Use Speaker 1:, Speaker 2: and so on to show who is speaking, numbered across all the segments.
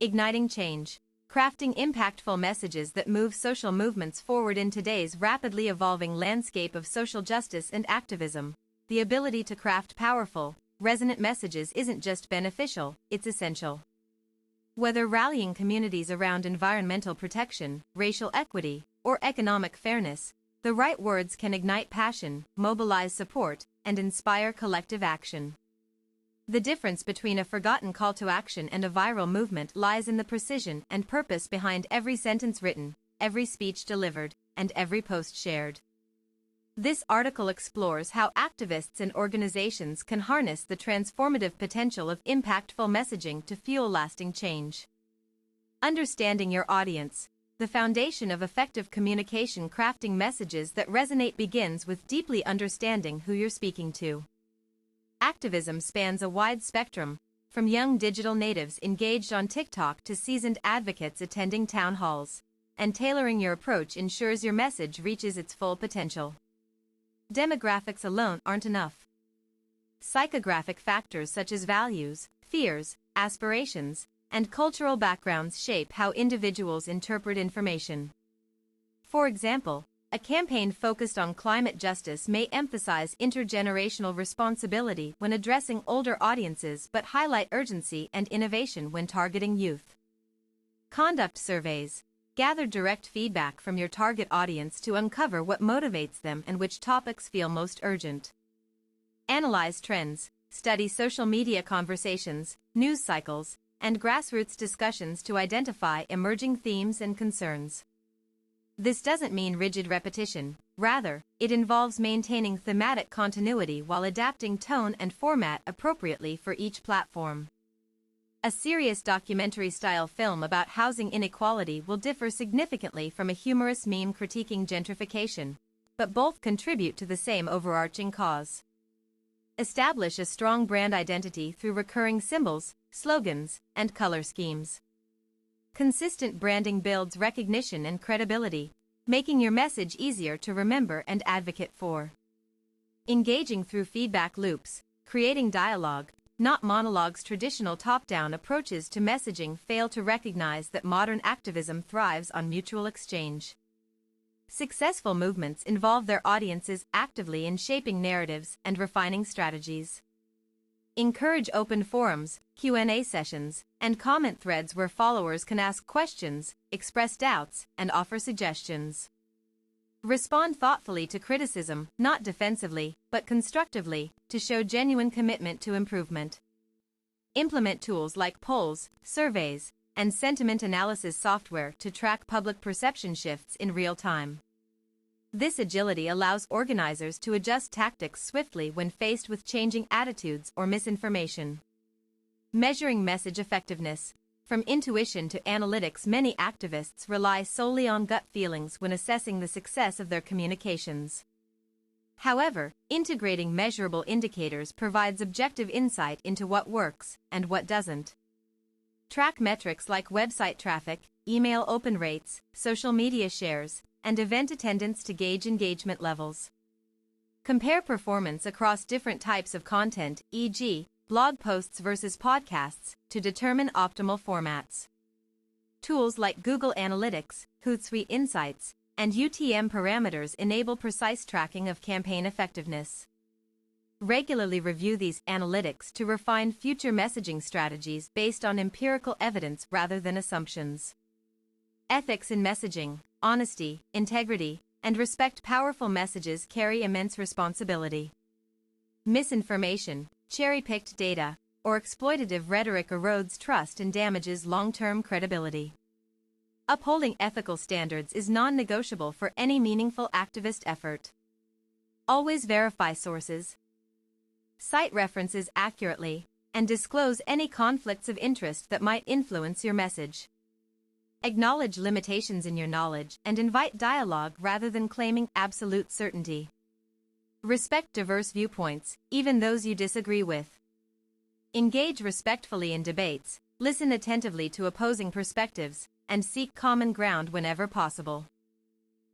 Speaker 1: Igniting change. Crafting impactful messages that move social movements forward in today's rapidly evolving landscape of social justice and activism. The ability to craft powerful, resonant messages isn't just beneficial, it's essential. Whether rallying communities around environmental protection, racial equity, or economic fairness, the right words can ignite passion, mobilize support, and inspire collective action. The difference between a forgotten call to action and a viral movement lies in the precision and purpose behind every sentence written, every speech delivered, and every post shared. This article explores how activists and organizations can harness the transformative potential of impactful messaging to fuel lasting change. Understanding your audience. The foundation of effective communication. Crafting messages that resonate begins with deeply understanding who you're speaking to. Activism spans a wide spectrum, from young digital natives engaged on TikTok to seasoned advocates attending town halls, and tailoring your approach ensures your message reaches its full potential. Demographics alone aren't enough. Psychographic factors such as values, fears, aspirations, and cultural backgrounds shape how individuals interpret information. For example, a campaign focused on climate justice may emphasize intergenerational responsibility when addressing older audiences but highlight urgency and innovation when targeting youth. Conduct surveys. Gather direct feedback from your target audience to uncover what motivates them and which topics feel most urgent. Analyze trends. Study social media conversations, news cycles, and grassroots discussions to identify emerging themes and concerns. This doesn't mean rigid repetition, rather, it involves maintaining thematic continuity while adapting tone and format appropriately for each platform. A serious documentary-style film about housing inequality will differ significantly from a humorous meme critiquing gentrification, but both contribute to the same overarching cause. Establish a strong brand identity through recurring symbols, slogans, and color schemes. Consistent branding builds recognition and credibility, making your message easier to remember and advocate for. Engaging through feedback loops, creating dialogue, not monologues. Traditional top-down approaches to messaging fail to recognize that modern activism thrives on mutual exchange. Successful movements involve their audiences actively in shaping narratives and refining strategies. Encourage open forums, Q&A sessions, and comment threads where followers can ask questions, express doubts, and offer suggestions. Respond thoughtfully to criticism, not defensively, but constructively, to show genuine commitment to improvement. Implement tools like polls, surveys, and sentiment analysis software to track public perception shifts in real time. This agility allows organizers to adjust tactics swiftly when faced with changing attitudes or misinformation. Measuring message effectiveness. From intuition to analytics, many activists rely solely on gut feelings when assessing the success of their communications. However, integrating measurable indicators provides objective insight into what works and what doesn't. Track metrics like website traffic, email open rates, social media shares, and event attendance to gauge engagement levels. Compare performance across different types of content, e.g., blog posts versus podcasts, to determine optimal formats. Tools like Google Analytics, Hootsuite Insights, and UTM parameters enable precise tracking of campaign effectiveness. Regularly review these analytics to refine future messaging strategies based on empirical evidence rather than assumptions. Ethics in messaging. Honesty, integrity, and respect. Powerful messages carry immense responsibility. Misinformation, cherry-picked data, or exploitative rhetoric erodes trust and damages long-term credibility. Upholding ethical standards is non-negotiable for any meaningful activist effort. Always verify sources. Cite references accurately, and disclose any conflicts of interest that might influence your message. Acknowledge limitations in your knowledge and invite dialogue rather than claiming absolute certainty. Respect diverse viewpoints, even those you disagree with. Engage respectfully in debates, listen attentively to opposing perspectives, and seek common ground whenever possible.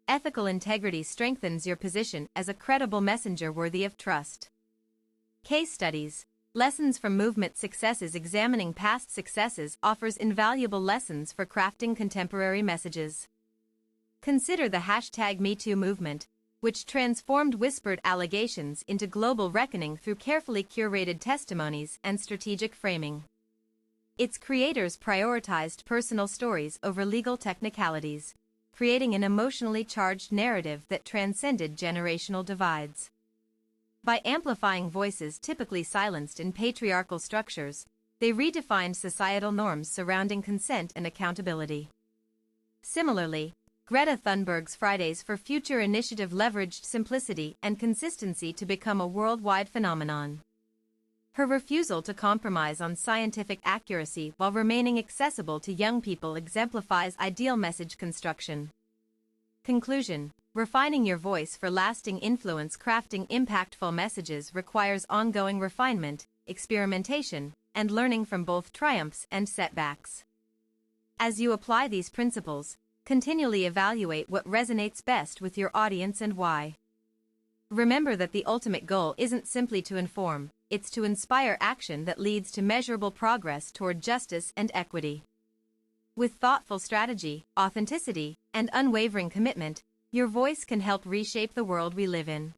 Speaker 1: Ethical integrity strengthens your position as a credible messenger worthy of trust. Case studies. Lessons from Movement Successes. Examining past successes offers invaluable lessons for crafting contemporary messages. Consider the #MeToo movement, which transformed whispered allegations into global reckoning through carefully curated testimonies and strategic framing. Its creators prioritized personal stories over legal technicalities, creating an emotionally charged narrative that transcended generational divides. By amplifying voices typically silenced in patriarchal structures, they redefined societal norms surrounding consent and accountability. Similarly, Greta Thunberg's Fridays for Future initiative leveraged simplicity and consistency to become a worldwide phenomenon. Her refusal to compromise on scientific accuracy while remaining accessible to young people exemplifies ideal message construction. Conclusion: refining your voice for lasting influence. Crafting impactful messages requires ongoing refinement, experimentation, and learning from both triumphs and setbacks. As you apply these principles, continually evaluate what resonates best with your audience and why. Remember that the ultimate goal isn't simply to inform, it's to inspire action that leads to measurable progress toward justice and equity. With thoughtful strategy, authenticity, and unwavering commitment, your voice can help reshape the world we live in.